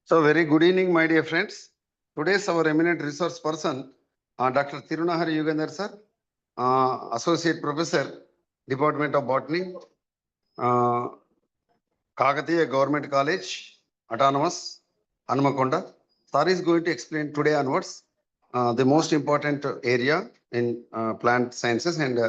So very good evening, my dear friends. Today's our eminent resource person, Dr. Tirunahari Ugandhar sir, Associate Professor, Department of Botany, uh, Kakatiya Government College, Autonomous, Hanmakonda. Sir is going to explain today onwards the most important area in plant sciences and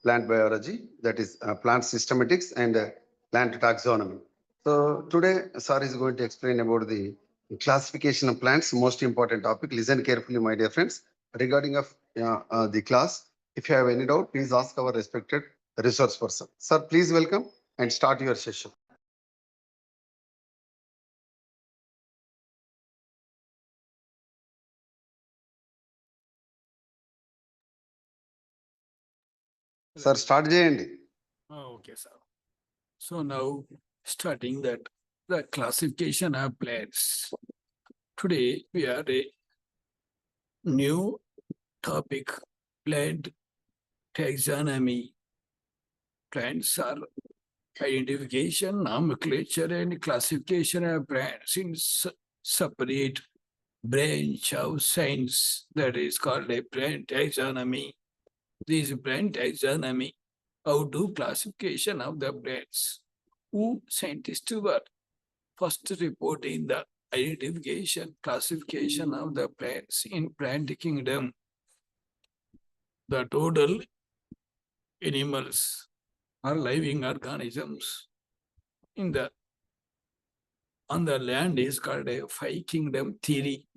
plant biology, that is plant systematics and plant taxonomy. So today, sir is going to explain about the classification of plants, most important topic. Listen carefully, my dear friends. Regarding of the class, if you have any doubt, please ask our respected resource person. Sir, please welcome and start your session. Sir, start చేయండి. Okay, sir. So now starting that the classification of plants. Today we are a new topic, plant taxonomy. Plants are identification, nomenclature, and classification of plants in separate branch of science that is called a plant taxonomy. This plant taxonomy, how to classification of the plants. Who scientists were first reporting the identification, classification of the plants in plant kingdom. The total animals or living organisms in the on the land is called a five kingdom theory,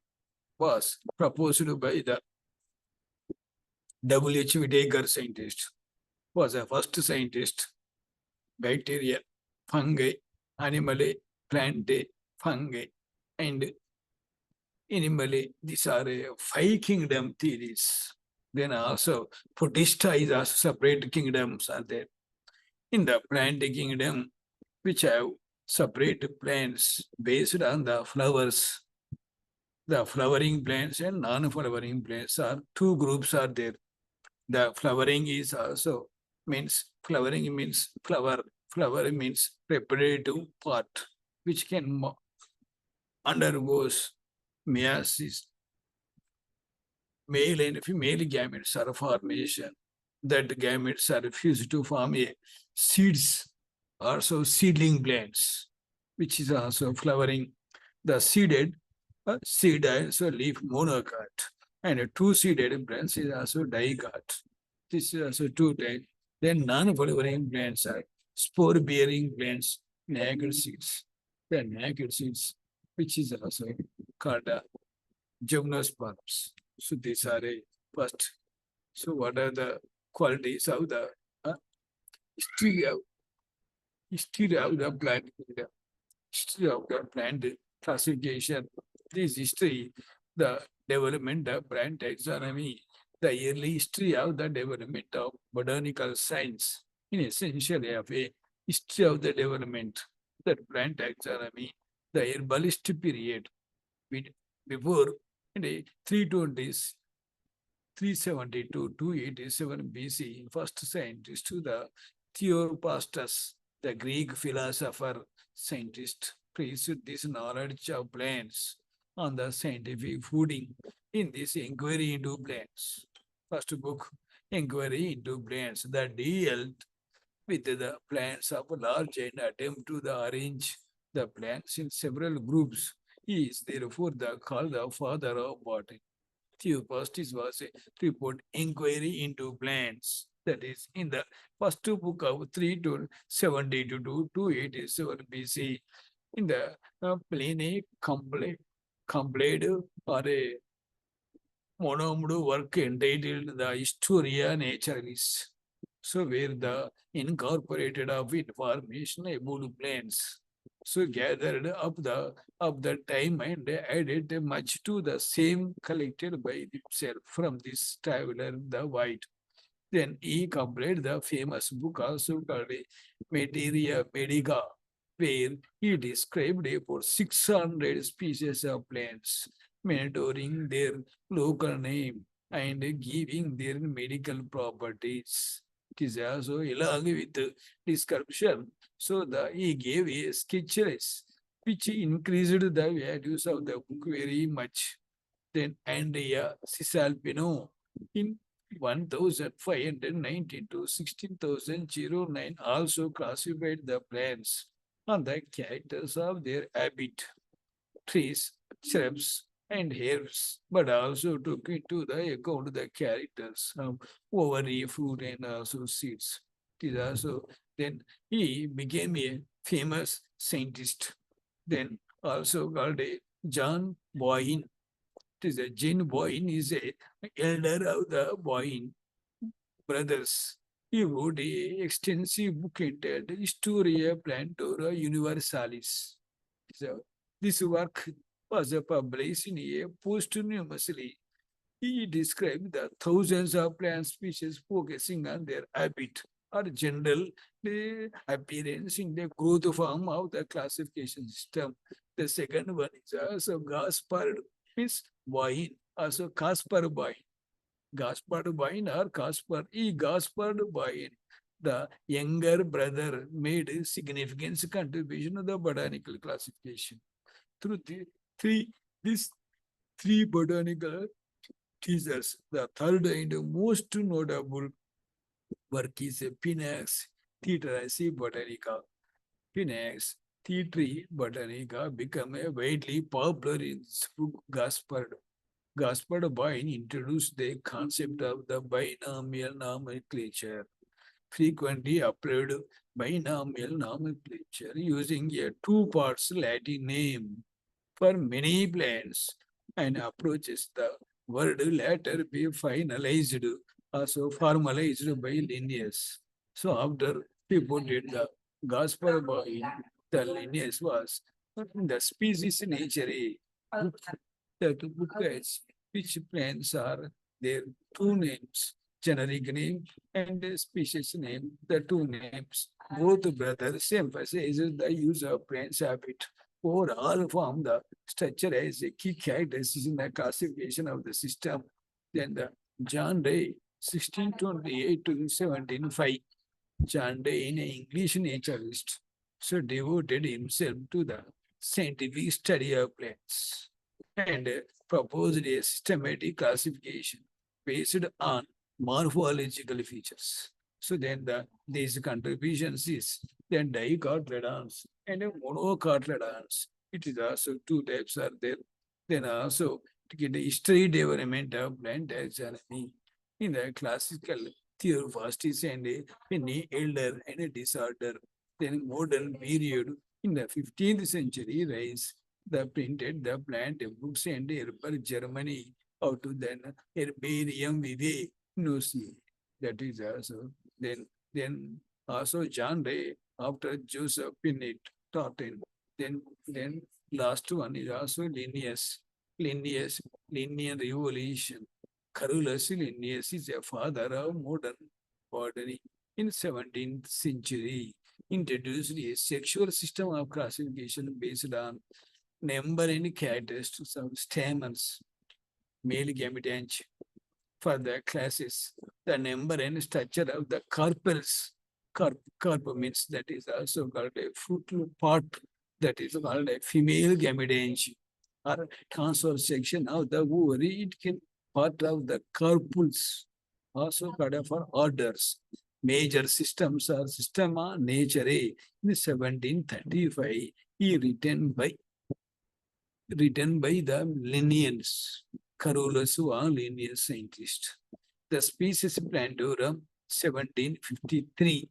was proposed by the W.H. Whitaker scientist, was the first scientist. Bacteria, fungi, animal, plant, fungi, and animal. These are five kingdom theories. Then also Protista is also separate kingdoms are there. In the plant kingdom, which have separate plants based on the flowers. The flowering plants and non-flowering plants are two groups are there. The flowering is also means flowering means flower. Flower means reproductive part, which can undergoes meiosis. Male and female gametes are formation. That gametes are fused to form a seeds, also seedling plants, which is also flowering. The seeded seed also leaf monocot, and a two-seeded branch is also dicot. This is also two types. Then non-flowering plants are spore-bearing plants, naked seeds. The naked seeds, which is also called gymnosperms. So these are a first. So what are the qualities of the history of the plant kingdom? History of the plant classification. This history, the development of plant taxonomy, the early history of the development of botanical science, in essentially of a history of the development, that plant taxonomy, the herbalist period, before in the 320s, 370 to 287 BC, first scientist to the Theopastus, the Greek philosopher scientist, placed this knowledge of plants on the scientific footing in this inquiry into plants. First book, Inquiry into Plants, that dealt with the plants of large and attempt to arrange the plants in several groups. He is therefore called the father of botany. Theopastus was a report inquiry into plants, that is in the first book of 370 to 287 BC. In the Pliny compiled or a monomed work entitled The Historia Naturalis. So where the incorporated of information about plants. So gathered up the time and added much to the same collected by himself from this traveler, the White. Then he completed the famous book also called Materia Medica, where he described about 600 species of plants, mentoring their local name and giving their medical properties. It is also along with the description. So he gave a sketchless which increased the values of the book very much. Then Andrea Cisalpino in 1590 to 16,009 also classified the plants on the characters of their habit, trees, shrubs, and herbs, but also took into the account the characters of ovary, fruit, and also seeds. It is also then he became a famous scientist. Then also called a John Boyne. It is a Jane Boyne is a elder of the Boyne brothers. He wrote a extensive book entitled Historia Plantora Universalis. So this work was published in a posthumously. He described the thousands of plant species focusing on their habit or general appearance in the growth form of the classification system. The second one is also Gaspard, means Boyne, also Caspar Boyne. Gaspard Boyne or Caspar E. Gaspard Boyne, the younger brother, made a significant contribution to the botanical classification. Through three, these three botanical teachers, the third and most notable work is Pinax Theatraceae Botanica. Pinax Theatraceae Botanica became a widely popular in this book. Gaspard Boyne introduced the concept of the binomial nomenclature, frequently applied binomial nomenclature using a two parts Latin name for many plants and approaches. The word later be finalized, also formalized by Linnaeus. So after he put it, the Gaspar Boyne, the Linnaeus was the species nature that book has which plants are their two names, generic name and the species name, the two names. Both brothers emphasize the use of plants habit overall form the structure as a key characteristic in the classification of the system. Then the John Day, 1628 to 1705, John Day, an English naturalist, so devoted himself to the scientific study of plants and proposed a systematic classification based on morphological features. So then these contributions is then dicotyledons and monocotyledons. It is also two types are there. Then also to get the history development of plant taxonomy in the classical theophytes and any elder and a disorder. Then modern period in the 15th century rise the printed the plant books and herb Germany out to then herbarium vivae noci. That is also then also John Ray after Joseph Pinnit Tartan. Then last one is also Linnaean revolution. Carolus Linnaeus is a father of modern botany. In 17th century, introduced a sexual system of classification based on number and characteristics of stamens, male gametange. For the classes, the number and structure of the carpels. Carp means that is also called a fruit part, that is called a female gametange or transverse section of the ovary. It can part of the carpels, also called for orders. Major systems are Systema Naturae in 1735, written by the Linnaeans, Carolus was Linnaean scientist. The species Plantorum, 1753.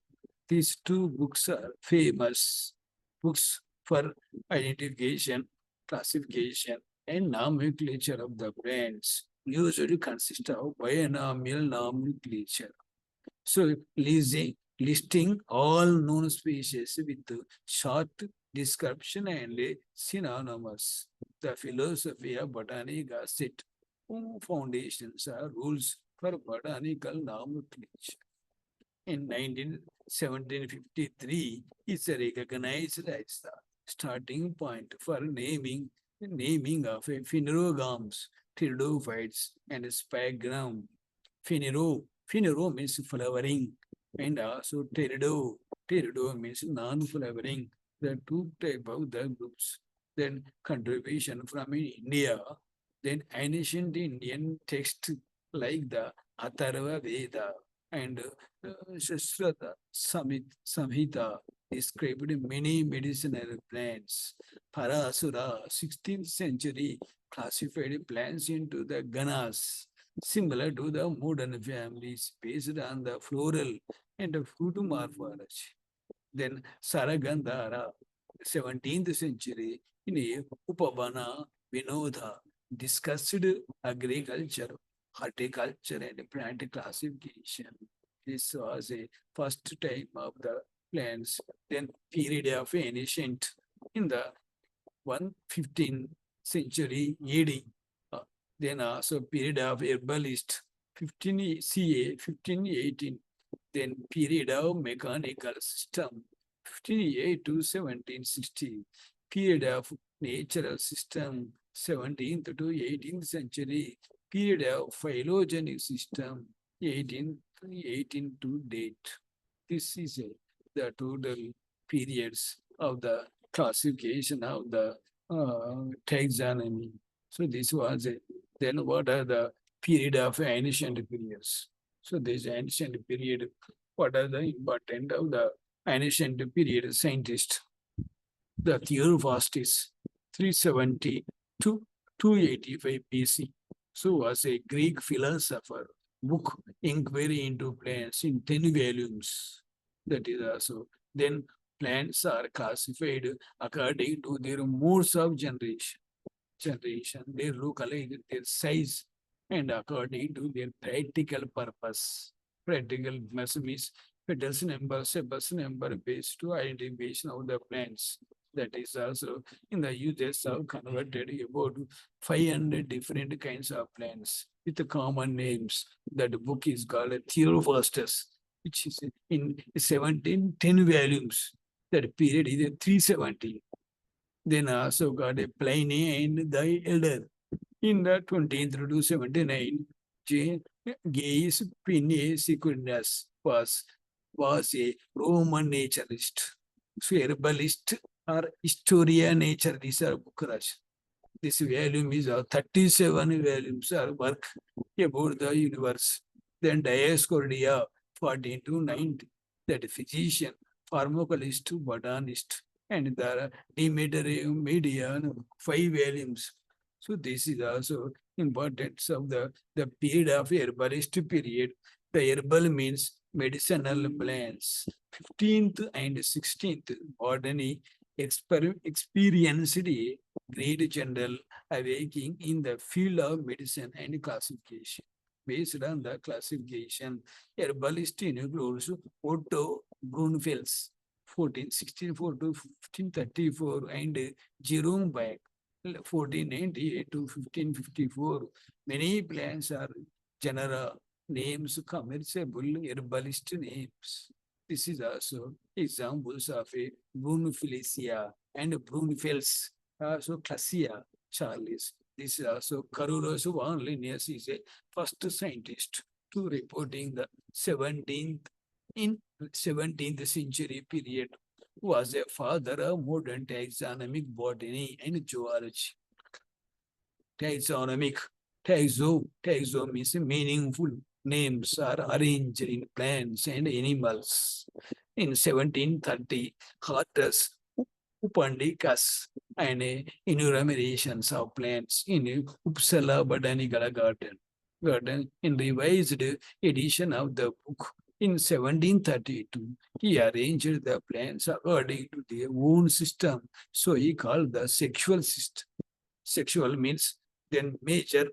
These two books are famous books for identification, classification, and nomenclature of the plants. Usually consist of binomial nomenclature. So listing all known species with short description and synonymous. The philosophy of botanica set foundations are rules for botanical nomenclature. In 1753, it's recognized as the starting point for naming of a phanerogams, pteridophytes, and sphagnum. Phanero means flowering, and also pterido means non-flowering. The two type of the groups. then contribution from India, then ancient Indian text like the Atharva Veda and Shashrata Samhita described many medicinal plants. Parasura, 16th century, classified plants into the ganas, similar to the modern families based on the floral and the fruit morphology. Then Saragandhara, 17th century, in Upavana Vinodha, discussed agriculture, horticulture, and plant classification. This was a first time of the plants. Then period of ancient in the 115th century AD. Uh, then also period of herbalist, 15 CA, 1518. Then period of mechanical system, 1508 to 1760. Period of natural system, 17th to 18th century. Period of phylogenic system, 18 to date. This is the total periods of the classification of the taxonomy. So this was it. Then what are the period of ancient periods? So this ancient period, what are the important of the ancient period scientist? The Theophrastus, 370 to 285 BC. So was a Greek philosopher, book Inquiry into Plants in 10 volumes. That is also. Then plants are classified according to their modes of generation, their locality, their size, and according to their practical purpose. Practical means petals number, sepals number based to identification of the plants. That is also in the uses of converted about 500 different kinds of plants with the common names. That book is called Theophrastus, which is in 10 volumes. That period is 370. Then also got a Pliny and the Elder in the 20th to 79. Gaius Pliny Secundus was a Roman naturalist, herbalist, or historia nature. These are Bukaraj. This volume is 37 volumes are work about the universe. Then Dioscordia, 14 to 90, that physician, pharmacologist, botanist, and the Demeter Media, 5 volumes. So this is also importance of the period of herbalist period. The herbal means medicinal plants. 15th and 16th botany experienced a great general awakening in the field of medicine and classification. Based on the classification, herbalist includes Otto Brunfels, 1464 to 1534, and Jerome Beck, 1498 to 1554. Many plants are genera names, commerciable herbalist names. This is also examples of a Brunfelsia and Brunfels, also Classia Charles. This is also Carolus von Linnaeus is a first scientist to reporting the 17th century period, was a father of modern taxonomic botany and zoology. Taxo means meaningful names are arranged in plants and animals. In 1730, Hortus Upandicus and enumerations of plants in Uppsala Botanical Garden in revised edition of the book in 1732. He arranged the plants according to their own system, so he called the sexual system. Sexual means then major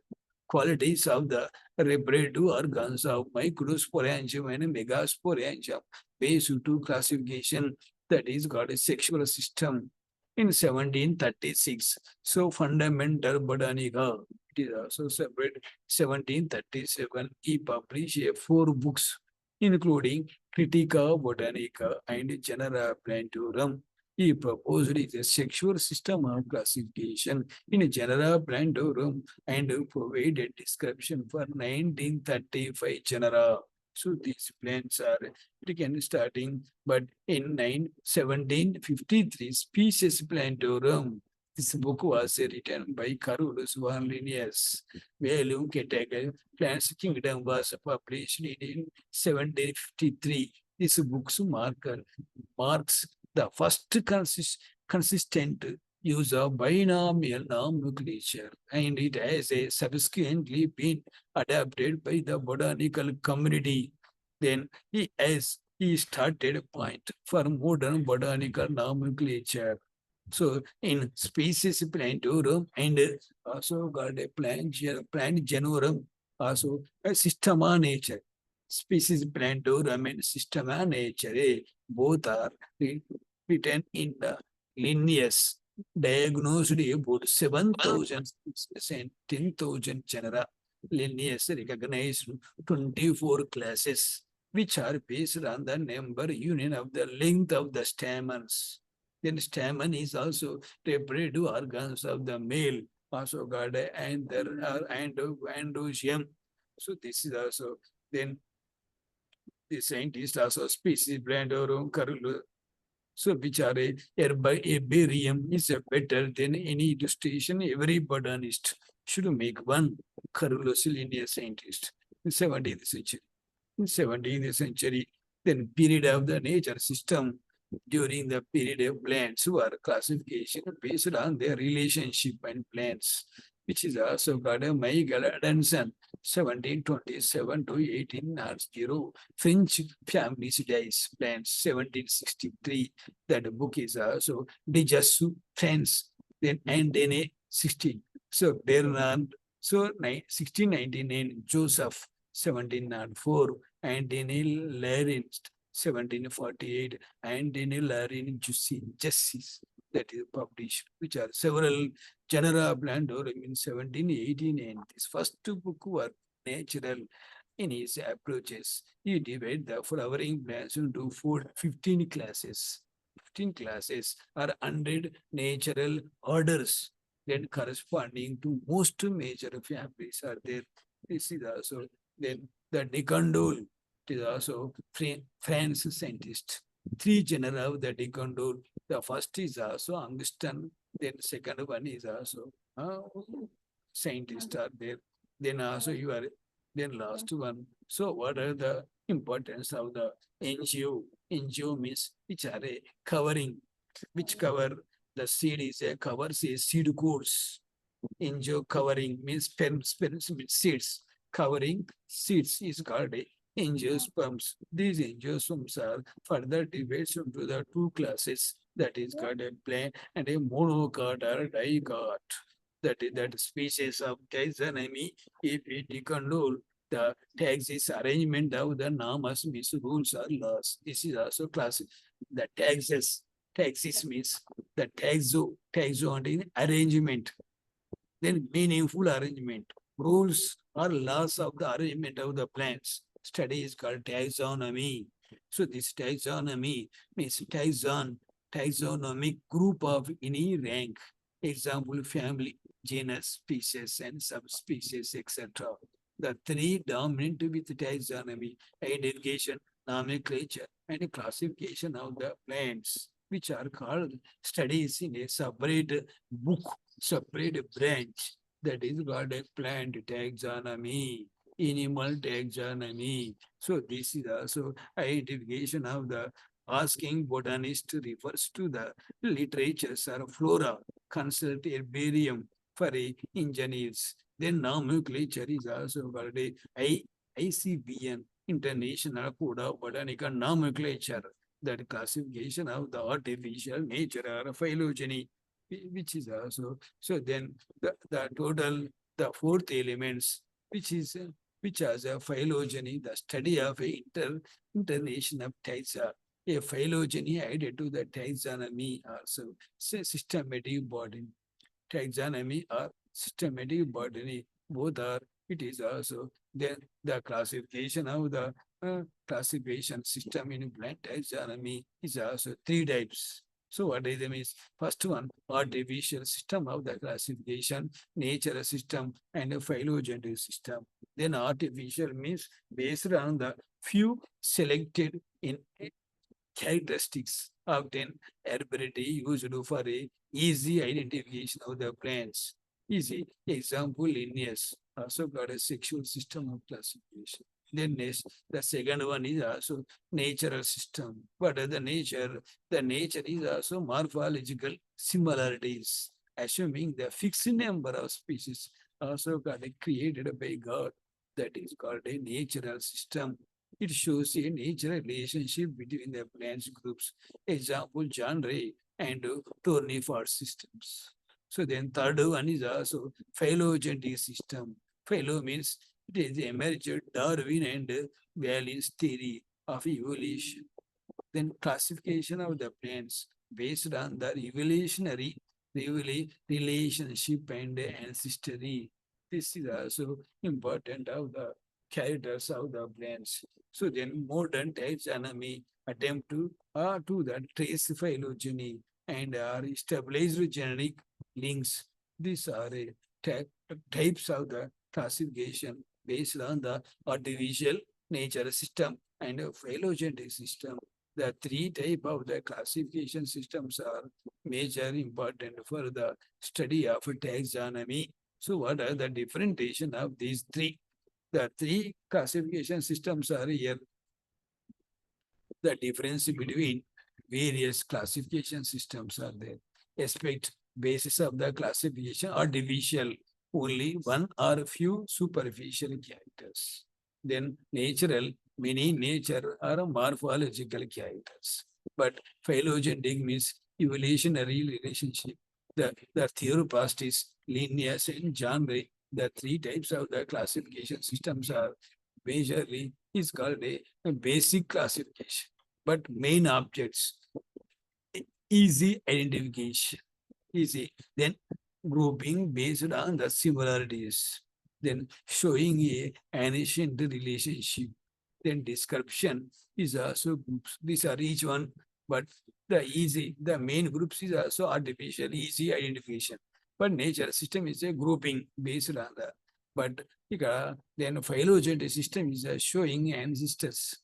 qualities of the reproductive organs of microsporangium and megasporangium based to classification that is called a sexual system in 1736. So fundamental botanica, it is also separate. 1737, he published 4 books, including Critica Botanica and Genera Plantarum. He proposed a sexual system of classification in Genera Plantarum and provided description for 1935 genera. So these plants are again starting, but in 1753, species Plantarum This book was written by Carolus Van Linnaeus. Value category Plants Kingdom was published in 1753. This book's marks the first consistent use of binomial nomenclature, and it has subsequently been adapted by the botanical community. Then he started a point for modern botanical nomenclature. So in species plantorum and also got a plant genorum, also a systema nature. Species plantorum and systema nature, both are written in the Linnaeus, diagnosed about 7,000 species and 10,000 genera. Linnaeus recognized 24 classes, which are based on the number union of the length of the stamens. Then stamen is also reproductive organs of the male, also got and there are androecium. So this is also then the scientist also species Brandorum Carulu. So which are a herbarium is better than any illustration. Every botanist should make one Carolus Linnaeus scientist in 17th century. In 17th century, then period of the nature system during the period of plants were classification based on their relationship and plants, which is also got a Michael Adamson, 1727 to 1800, French families dice plants, 1763. That book is also Dejasu, France, then and then a 16. So Bernard, so 1699, Joseph, 1704, and Daniel Larin, 1748, and Daniel Larin Justice, that is published, which are several genera plantorum in 1718, and this first book were natural in his approaches. He divided the flowering plants into 15 classes. 15 classes are 100 natural orders, then corresponding to most major families are there. This is also then the Nicondole. It is also France scientist. 3 genera of the Nicondole. The first is also Angustan. Then second one is also scientist are there. Then also you are then last one. So what are the importance of the NGO? NGO means which are a covering, which cover the seed is a covers a seed course. NGO covering means seeds. Covering seeds is called a angiosperms. These angiosperms are further divided into the 2 classes, that is called a plant and a monocot or dicot. That species of taxonomy, if we decontrol the taxis arrangement of the namas means rules or laws. This is also classic. The taxis means the taxon arrangement, then meaningful arrangement. Rules or laws of the arrangement of the plants. Study is called taxonomy. So this taxonomy means taxonomic group of any rank. Example, family, genus, species, and subspecies, etc. The 3 dominant with taxonomy: identification, nomenclature, and classification of the plants, which are called studies in a separate book, separate branch, that is called a plant taxonomy, animal taxonomy. So this is also identification of the asking botanist refers to the literatures or flora, consult herbarium for engineers. Then nomenclature is also called a ICBN, International Code of Botanical Nomenclature, that classification of the artificial nature or phylogeny, which is also, so then the total, the 4th elements, which has a phylogeny, the study of internation of taxa. A phylogeny added to the taxonomy also, systematic botany. Taxonomy or systematic botany, both are, it is also then the classification of the classification system in plant taxonomy is also 3 types. So what is them is, first one, artificial system of the classification, nature system, and a phylogenetic system. Then artificial means based on the few selected in characteristics of then herbivity used for a easy identification of the plants. Easy example lineage also got a sexual system of classification. Then next, the second one is also natural system. What are the nature? The nature is also morphological similarities, assuming the fixed number of species also got created by God. That is called a natural system. It shows a natural relationship between the plants groups. Example, genre and tornifer systems. So then third one is also phylogenetic system. Phylo means it is emerged Darwin and Wallace theory of evolution. Then classification of the plants based on the evolutionary relationship and ancestry. This is also important of the characters of the plants. So then modern taxonomy attempt to the trace phylogeny and are established genetic links. These are types of the classification based on the artificial nature system and phylogenetic system. The three type of the classification systems are major important for the study of taxonomy. So what are the differentiation of these three? The three classification systems are here. The difference between various classification systems are there. Aspect basis of the classification artificial, only one or few superficial characters. Then natural, many nature or morphological characters. But phylogenetic means evolutionary relationship. The theoropast is lineage and genre. The three types of the classification systems are majorly is called a basic classification. But main objects, easy identification, easy. Then grouping based on the similarities, then showing an ancient relationship, then description is also groups. These are each one, but the main groups is also artificial, easy identification. But nature system is a grouping based on the, but then phylogenetic system is showing ancestors.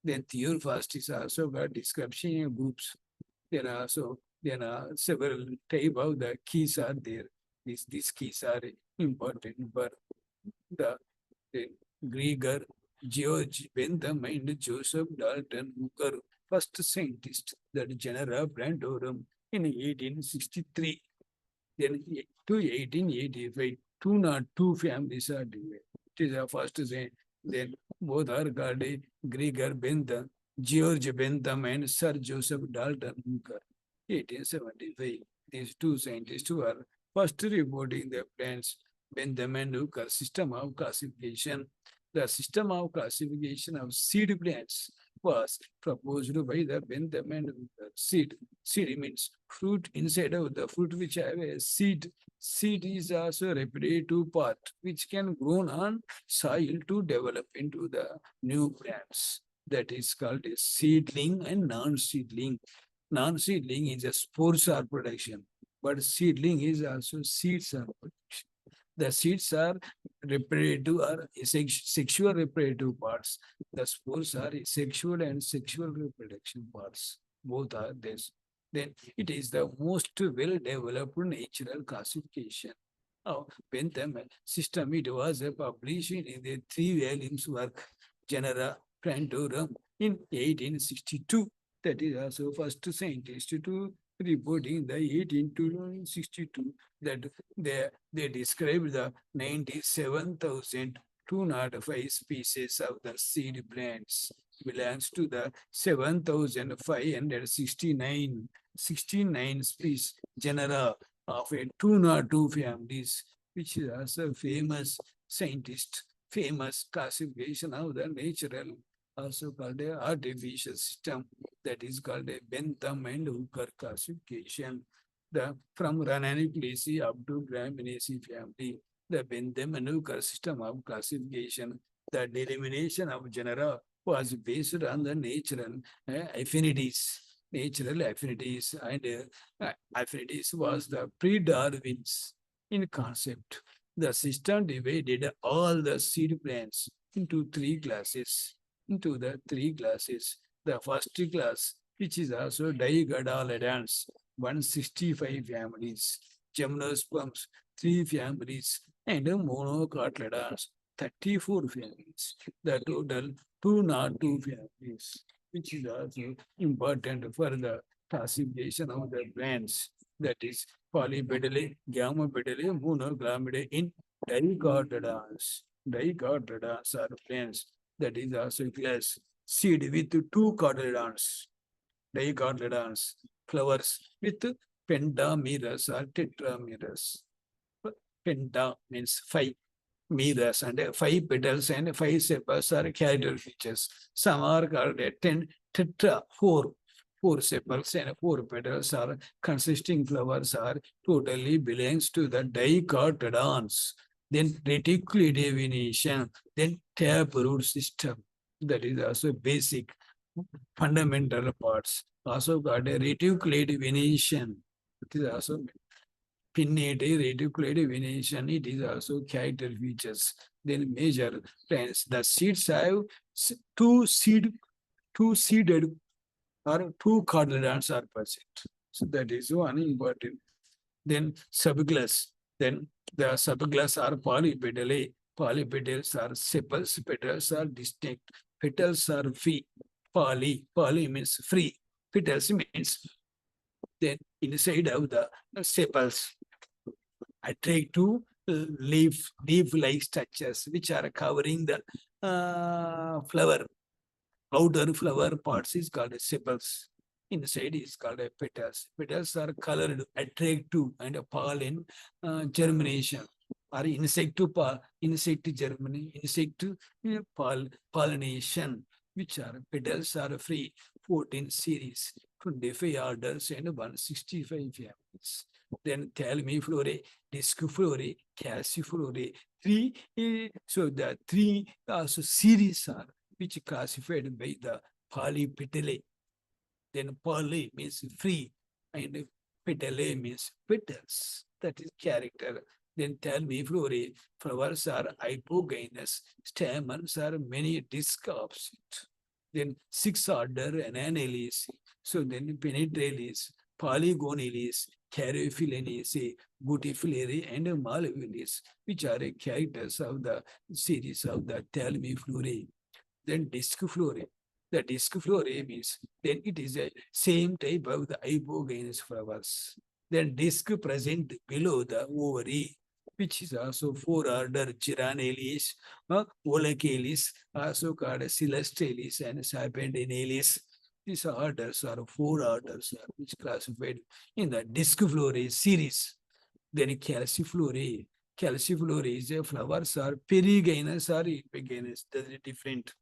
Then theophast is also got description groups. There are several type of the keys are there. These keys are important for the Grieger, George Bentham and Joseph Dalton Hooker, first scientist that genera Plantorum in 1863. Then to 1885, 202 families are divided. It is the first say. Then both are called Grieger Bentham, George Bentham and Sir Joseph Dalton Hooker. 1875. These two scientists were first reporting the plants Bentham and Hooker system of classification. The system of classification of seed plants was proposed by the Bentham and Hooker. Seed means fruit inside of the fruit which have a seed. Seed is also a repetitive part which can grow on soil to develop into the new plants. That is called a seedling and non-seedling. Non-seedling is a spores are production, but seedling is also seeds are production. The seeds are reproductive or sexual reproductive parts. The spores are sexual and sexual reproduction parts. Both are this. Then it is the most well-developed natural classification of Bentham system. It was published in the 3 volumes work, Genera Plantorum, in 1862. That is also first scientist to reporting the 1862 that they described the 97,205 species of the seed plants belongs to the 7,569 species genera of a 202 families, which is also famous scientist, famous classification of the natural, also called a artificial system, that is called a Bentham and Hooker classification. From Ranunculata up to Graminaceae family, the Bentham and Hooker system of classification, the delimitation of genera was based on the natural affinities. Natural affinities and affinities was the pre-Darwin's in concept. The system divided all the seed plants into three classes. The first class which is also digadolidans, 165 families, gymnosperms, 3 families, and monocotyledons, 34 families. The total 202 families, which is also important for the classification of the plants. That is polypedale, gamopedale, monogramide in dicotyledons. Dicotyledons are plants that is also class seed with 2 cotyledons. Dicotyledons, flowers with pentamerous or tetramerous. Penta means 5 mirrors and 5 petals and 5 sepals are character features. Some are called a 10 tetra, 4 sepals and 4 petals are consisting flowers are totally belongs to the dicotyledons. Then reticulate venation, then taproot system. That is also basic fundamental parts. Also got a reticulate venation. It is also pinnate reticulate venation. It is also character features. Then major plants. The seeds have two seeded or 2 cotyledons are present. So that is one important. Then subclass. Then the subclass are polypetalae. Polypetals are sepals. Petals are distinct. Petals are free. Poly means free. Petals means then inside of the sepals attract to leaf-like structures which are covering the flower. Outer flower parts is called as sepals. Inside is called as petals. Petals are colored, attractive, and pollen germination or insect germination, pollination, which are petals are free. 14 series, 25 orders, and 165 families. Then thalmiflorae, disciflorae, calciflorae. So the 3 also series are which classified by the polypetalae. Then poly means free and petalae means petals. That is character. Then thalmiflorae, flowers are hypogynous, stamens are many disc opposite. Then 6 order ananalis. So then penetralis, polygonalis, caryophyllaceae, guttiferae, and malleolaceae, which are characters of the series of the thalmiflorae. Then disc florae. The disc florae means then it is a same type of the hypogynous flowers. Then disc present below the ovary, which is also 4 order Giranalis, Olacalis, also called Celestalis and Serpentinalis. These orders are 4 orders which classified in the disc florae series. Then calciflorae. Calciflorae is a flowers are perigynous or epigynous. That is different.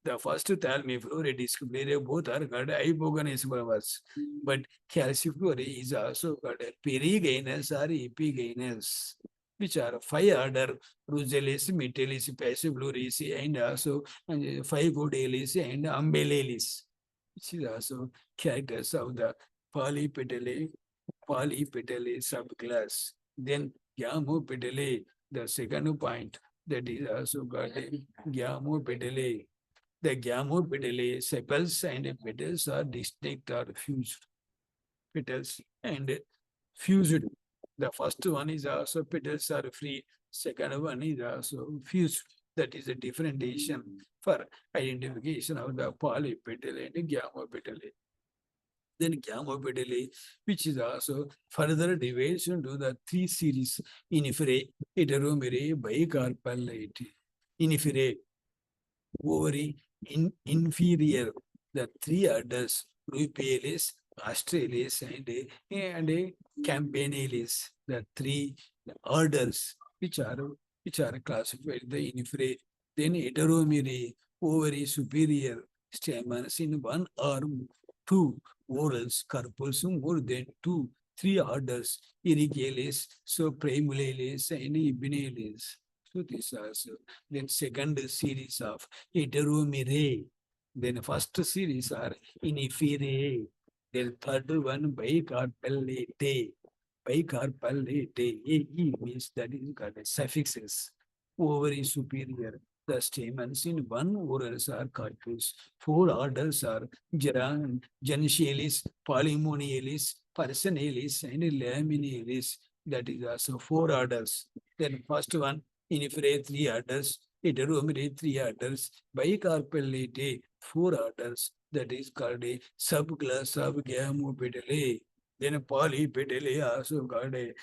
The first thalmiflorae, disciflorae, both are called hypogynous flowers. But calciflorae is also called perigynous or epigynous, which are 5 order Rugelis, Metalis, Passifloraceae, and also 5 Godalis and Umbellalis, which is also characters of the polypetalae subclass. Then gamopetalae, the second point, that is also called gamopetalae. The gamopetalae, sepals and petals are distinct or fused. Petals and fused. The first one is also petals are free. Second one is also fused. That is a differentiation for identification of the polypetalae and gamopetalae. Then gamopetalae, which is also further divides into the 3 series: inferae, heteromerae, bicarpellate. Inferae, ovary, inferior, the 3 orders, Rupalis, Australis, and Campanilis, the 3 orders which are classified the inferior. Then heteromerae, ovary superior, stamens in 1 or 2, orals, carpels more than 2, 3 orders, Iricalis, so primulalis and ibinalis. So this also. Then second series of heteromerae. Then first series are inferior. Then third one bicarpellate. Bicarpellate. AE means that is called as suffixes. Ovary superior. The stamens in one orals are carpels. Four orders are Gentialis, Polymonialis, Personalis, and Laminalis. That is also four orders. Then first one, Inferior three orders, Heteromere three orders, Bicarpellate four orders. That is called a subclass of Gamopedale. Then Polypedale also called a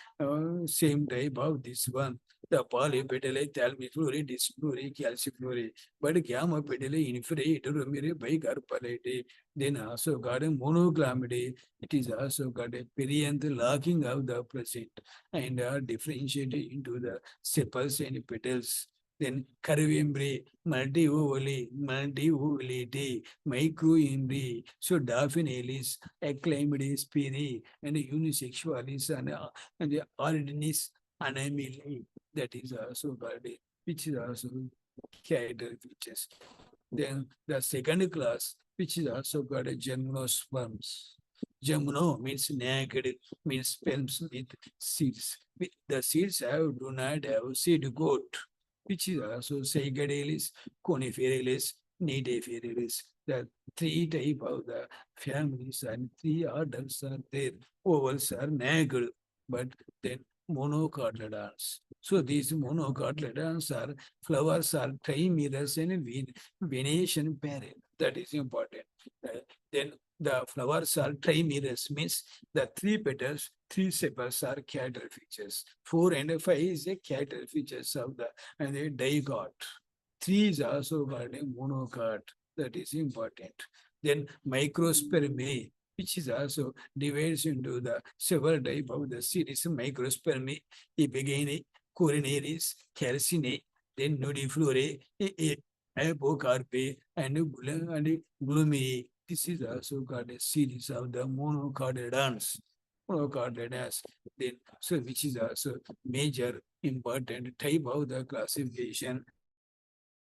same type of this one. The polypedale, thalmifluoride, disfluoride, calcifluoride, but gamma pedale, infrared, heteromere, bicarpellate. Then also got a monoclamide. It is also got a perianth locking of the present and are differentiated into the sepals and petals. Then curvimbre, multi-ovulate, microimbre, so daphnalis, acclamides, spiri, and unisexualis, and the ordinis, anamile. That is also called, which is also character features. Then the second class, which is also called a gymnosperms. Gymno means naked, means sperms with seeds. The seeds do not have seed coat, which is also Psychedelis, Coniferales, Nidiferalis. The three type of the families and three orders are there. Ovals are naked, but then monocotyledons. So these monocotyledons are flowers are trimerous and venation parent. That is important. Then the flowers are trimerous, means the three petals, three sepals are character features. 4 and 5 is a character features of the and the dicot. 3 is also called a monocot. That is important. Then microspermae, which is also divides into the several type of the series microspermae, epigene, coronaris, calcine, then nudiflore, apocarpe, and glumine. This is also called a series of the monocotyledons. Monocotyledons. Then, so which is also major important type of the classification,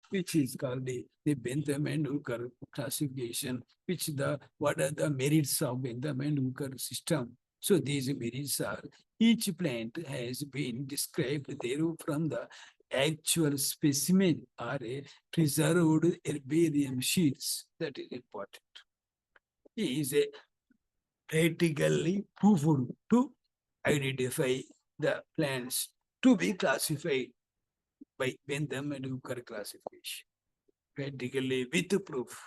which is called the Bentham and Hooker classification, which what are the merits of Bentham and Hooker system. So these merits are, each plant has been described there from the actual specimen or a preserved herbarium sheets. That is important. He is a practically proved to identify the plants to be classified by Bentham and Hooker classification. Practically with proof,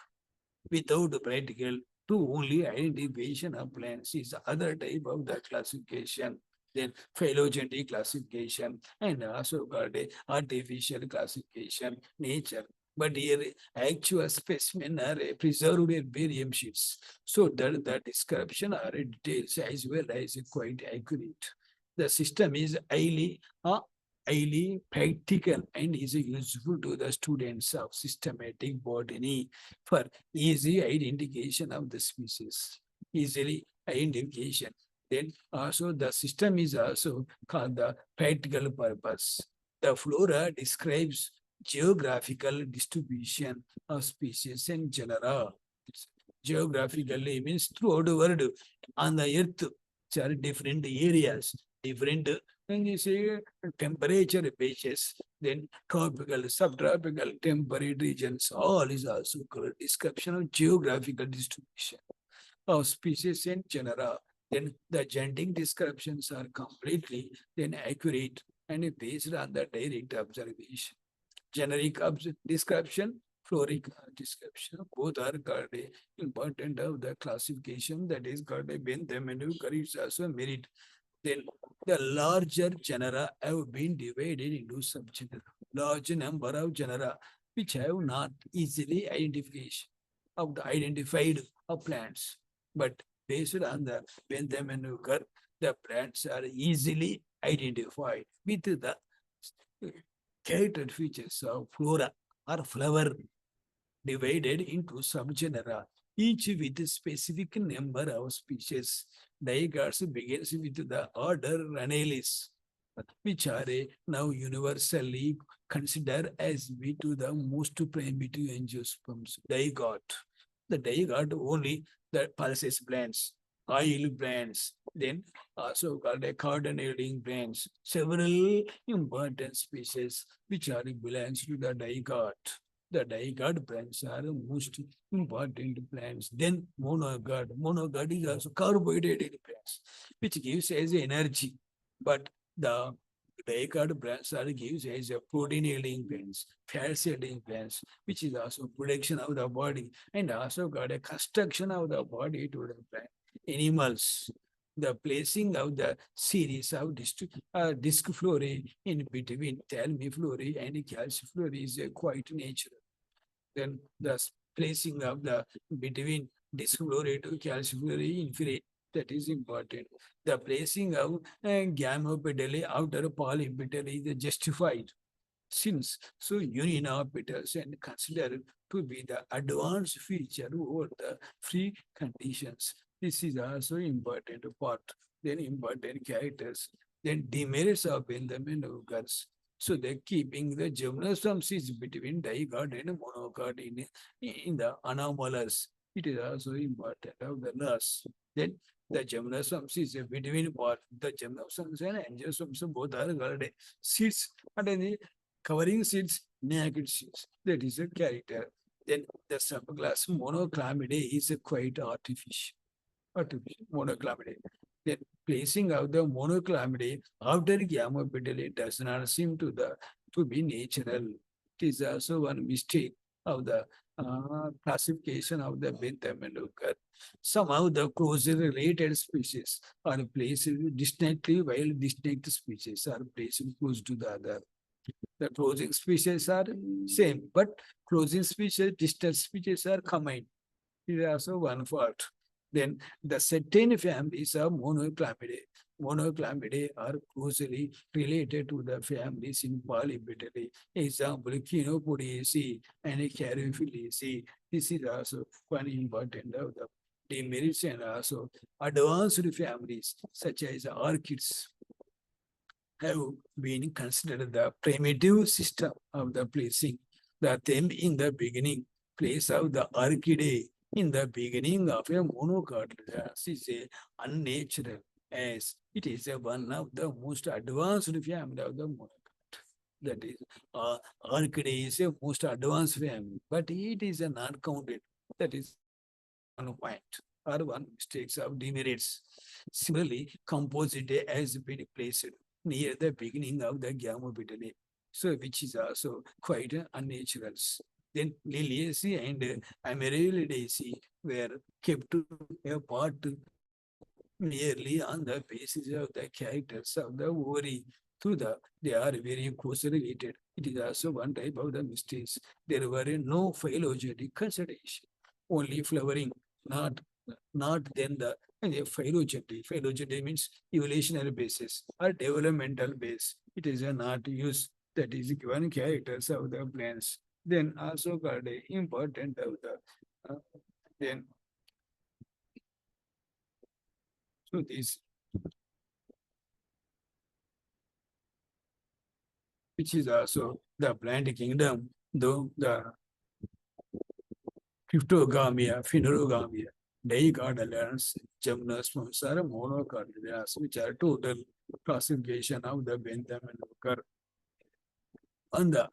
without practical to only identification of plants is other type of the classification. Then phylogenetic classification and also called a artificial classification, nature. But here actual specimen are preserved herbarium sheets. So that the description are details as well as quite accurate. The system is highly practical and is useful to the students of systematic botany for easy identification of the species. Easily identification. Then also the system is also called the practical purpose. The flora describes geographical distribution of species and genera. Geographically means throughout the world on the earth, there are different areas, different when you say temperature pages, then tropical, subtropical, temperate regions, all is also called description of geographical distribution of species and genera. Then the genetic descriptions are completely then accurate and based on the direct observation. Generic description, floric description, both are called important of the classification, that is called a Bentham and Hooker is also merit. Then the larger genera have been divided into subgenera. Large number of genera which have not easily identified of plants, but based on the Bentham and Hooker, the plants are easily identified with the character features of flora or flower divided into subgenera, each with a specific number of species. Digards begins with the order Ranalis, which are now universally considered as be to the most primitive angiosperms. Digard. The digard only the pulses plants oil plants, then also called a cotton yielding plants, several important species which are belongs to the dicot. The dicot plants are the most important plants. Then monogod. Monogod is also carbohydrate plants, which gives as energy. But the dicot plants are gives as a protein yielding plants, fat yielding plants, which is also production of the body and also got a construction of the body to the plant. Animals, the placing of the series of disc flora in between thalmiflora and calciflora is quite natural. Then the placing of the between disc flora to calciflora inferior, that is important. The placing of gamma-petalae outer polypetal is justified since so union of petals and considered to be the advanced feature over the free conditions. This is also important part. Then important characters. Then demerits of benthom and occurs. So they're keeping the gymnosperms between dicot and monocot in the anomalous. It is also important of the nurse. Then the gymnosperms is between what the gymnosperms and angiosperms both are called seeds and then covering seeds, naked seeds. That is a character. Then the subclass monoclamidae is a quite artificial. Artificial monoclamidae. Then placing of the monoclamidae after gamma petalae does not seem to be natural. It is also one mistake of the classification of the bentham and occur. Somehow the closely related species are placed distantly while distinct species are placed close to the other. The closing species are same, but closing species, distant species are combined. It is also one fault. Then the certain families of monoclamidae. Monoclamidae are closely related to the families in Polypetalae. Example, Chenopodiaceae and Caryophyllaceae. This is also one important of the demerits and also advanced families such as orchids have been considered the primitive system of the placing the them in the beginning place of the orchidae in the beginning of a monocot is a unnatural as it is a one of the most advanced family of the monocot. That is, orchidae is a most advanced family, but it is a not counted. That is one point or one mistakes of demerits. Similarly, composite has been placed near the beginning of the gamma petalae, so which is also quite unnatural. Then Liliaceae and Amaryllidaceae were kept apart merely on the basis of the characters of the ovary. Through they are very closely related. It is also one type of the mistakes. There were no phylogenetic consideration, only flowering, not then the phylogenetic. Phylogenetic means evolutionary basis or developmental base. It is a not use that is given characters of the plants. Then also called a important of the then so this which is also the plant kingdom, though the cryptogamia, phenerogamia, dicotyledons, gymnosperms are monocotyledons, which are total classification of the bentham and occur on the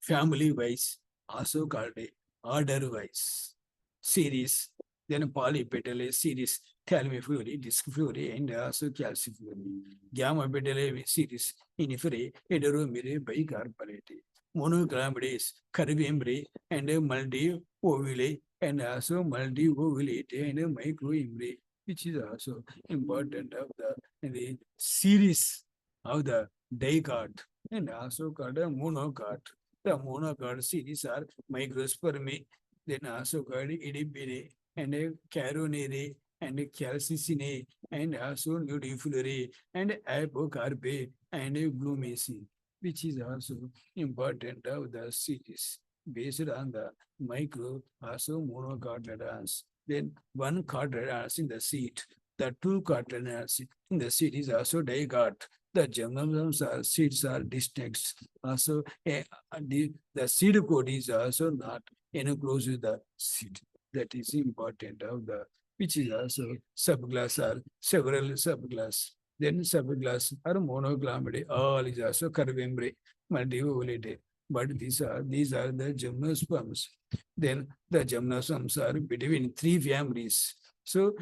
family wise, also called a order wise series, then polypetalae series, thalmiflora, discflora, and also calciflora. Gamma petalae series, inferae, heteromere, bicarpellate. Monoclamidae, curvimbrae, and multi-ovule, and also multi-ovulate and microimbrae, which is also important of the series of the dicot and also called a monocot. The monocot series are microspermae, then also called Idipinae and Caronere and Calcicinae and also Nudiflurae and Apocarpae and Glumaceae, which is also important of the series based on the micro also monocotyledons. Then one cotyledons in the seed, the two cotyledons in the seed is also dicot. The germs are seeds are distinct. Also, the seed coat is also not enclosed with the seed. That is important of the which is also subclass or several subclass. Then subclass are monoclamide, all is also curvimbrate, multivolate. But these are the gymnosperms. Then the gymnosperms are between three families. So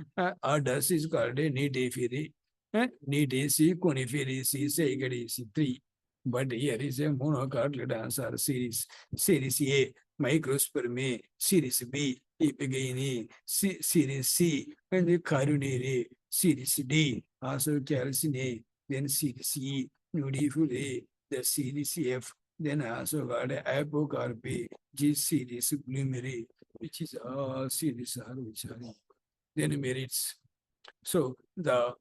orders is called a Nidiferi, Nidisi, Coniferaceae, Sagadiaceae, three. But here is a monocotyledons or series. Series A, Microspermae, Series B, Epigainae, Series C, and the Carinae, Series D, also Calcinae, then Series E, Nudiferae, the Series F, then also got Apocarpae, G series Blumeri, which is all series are which are then merits. So the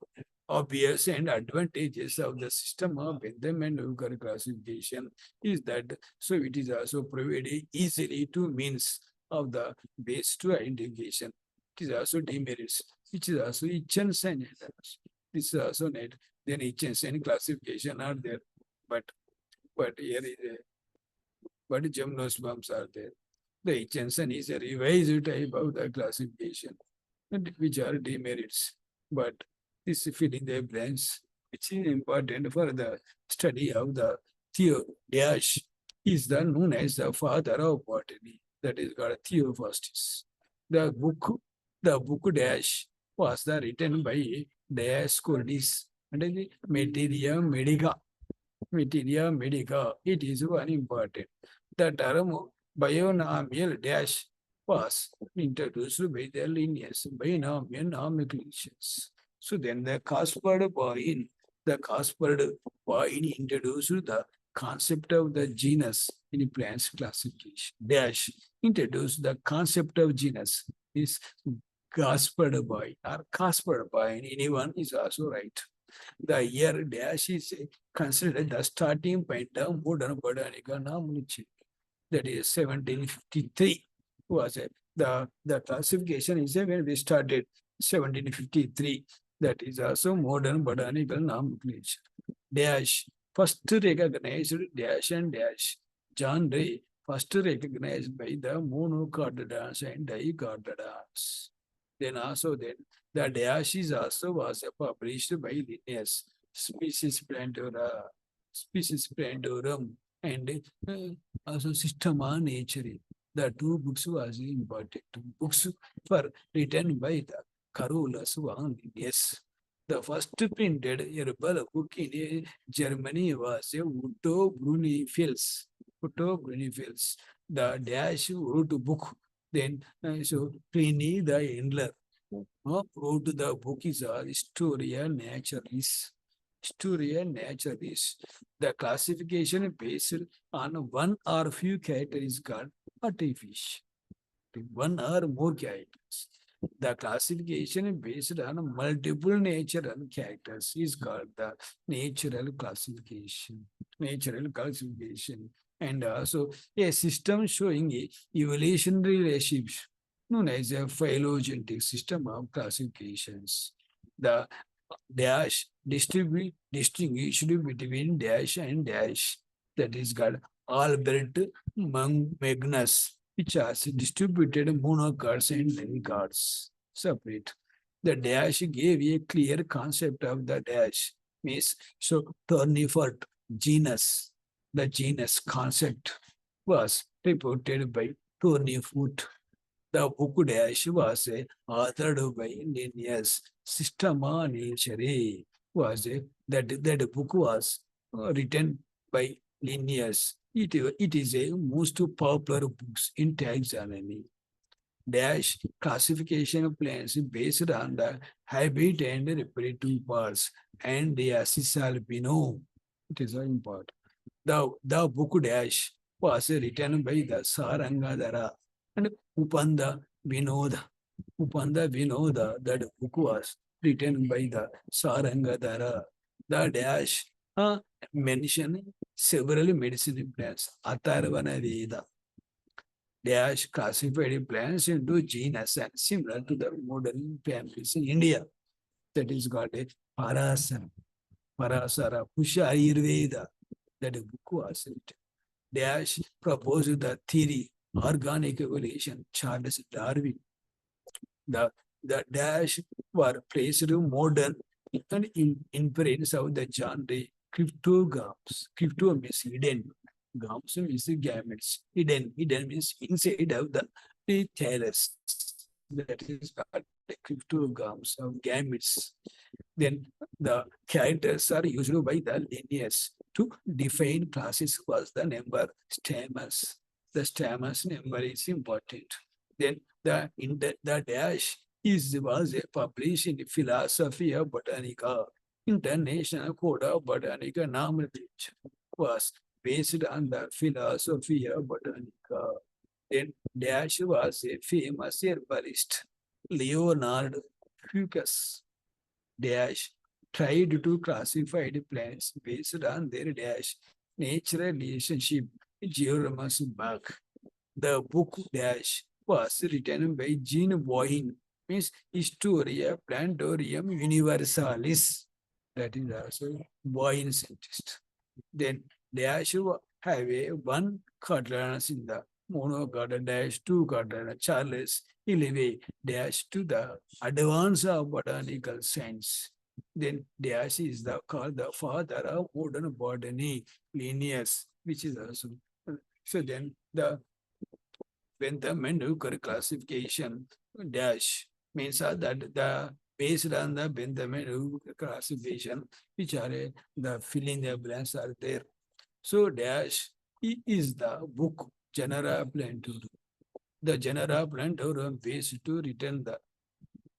obvious and advantages of the system of Bentham and Hooker classification is that so it is also provided easily to means of the base to identification. It is also demerits, which is also Hitchens and errors. This is also net. Then Hitchens and classification are there, but here is a but gymnosperms are there. The Hitchenson is a revised type of the classification, and which are demerits. But this filling the blanks, which is important for the study of the Theo Dash, is the known as the father of botany. That is called Theophrastus. The book Dash was the written by Dioscorides and the Materia Medica. It is one important. The term binomial dash was introduced by the Linnaeus binomial nomenclatures. So then the Caspar Boyne introduced the concept of the genus in plants classification. Dash introduced the concept of genus is Caspar Boyne or Caspar Boyne. Anyone is also right. The year dash is considered the starting point of modern botanical nomenclature. That is 1753 was it. The classification is when we started 1753. That is also modern botanical nomenclature. Dash, first recognized dash and dash. John Ray, first recognized by the monocotyledons and dicotyledons. Then also the dash is also was published by Linnaeus, Species Plantorum, and also Systema Naturae. The two books was important. Books were written by the Carolus von Linnaeus. The first printed herbal book in Germany was a Otto Brunifels. The dash wrote book. Then so Pliny the Elder wrote the book is a Historia Naturalis. The classification based on one or few characters is called artificial. One or more characters. The classification based on multiple natural characters is called the natural classification. And also a system showing a evolutionary relationships known as a phylogenetic system of classifications. The dash distinguished between dash and dash, that is called Albert Magnus, which has distributed monocards and dicards separate. The dash gave a clear concept of the dash, means so Tournefort genus. The genus concept was reported by Tournefort. The book dash was authored by Linnaeus. Systema Naturae was that book was written by Linnaeus. It is a most popular books in taxonomy. Dash classification plans based on the habit and reproductive parts and the Cisalpino. It is important. The book dash was written by the Sarangadhara and Upanda Vinoda. That book was written by the Sarangadhara. The dash mentioned several medicinal plants. Atharvana Veda. Dash classified plants into genus and similar to the modern families in India. That is called a Parasara. Pusha Ayurveda. That book was written. Dash proposed the theory organic evolution, Charles Darwin. The the dash were placed modern and in presence of the genre cryptograms. Crypto means hidden. Grams means gametes. Hidden means inside of the thallus. That is called the cryptograms of gametes. Then the characters are used by the lineage to define classes was the number stamens. The stamens number is important. Then the dash was published in Philosophy of Botanica. International Code of Botanica nomenclature was based on the Philosophy of Botanica. Then Dash was a famous herbalist. Leonard Fuchs Dash tried to classify the plants based on their dash natural relationship geometry back. The book Dash was written by Jean Boyne, means Historia Plantorium Universalis. That is also Boyne scientist. Then Dash have a one quadrant in the monoquadrant dash, two quadrant Charles Ileve dash to the advance of botanical science. Then Dash is called the father of modern botany, Linnaeus, which is also. So then the Bentham and Hooker classification dash means that the based on the Bentham and Hooker classification, which are the filling the blanks are there. So dash is the book Genera Plantorum. The Genera Plantorum based to return the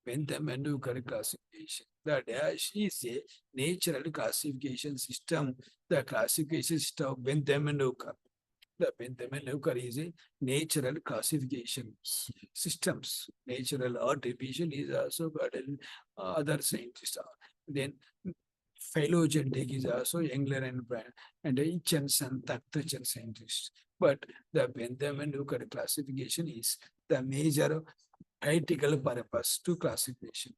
Bentham and Hooker classification. The dash is a natural classification system. The classification system of Bentham and Hooker. The Bentham and Hooker is a natural classification systems. Natural artificial is also got other scientists. Then phylogenetic is also Engler and Brand and Hutchinson, Tactachan scientists. But the Bentham and Hooker classification is the major critical purpose to classification.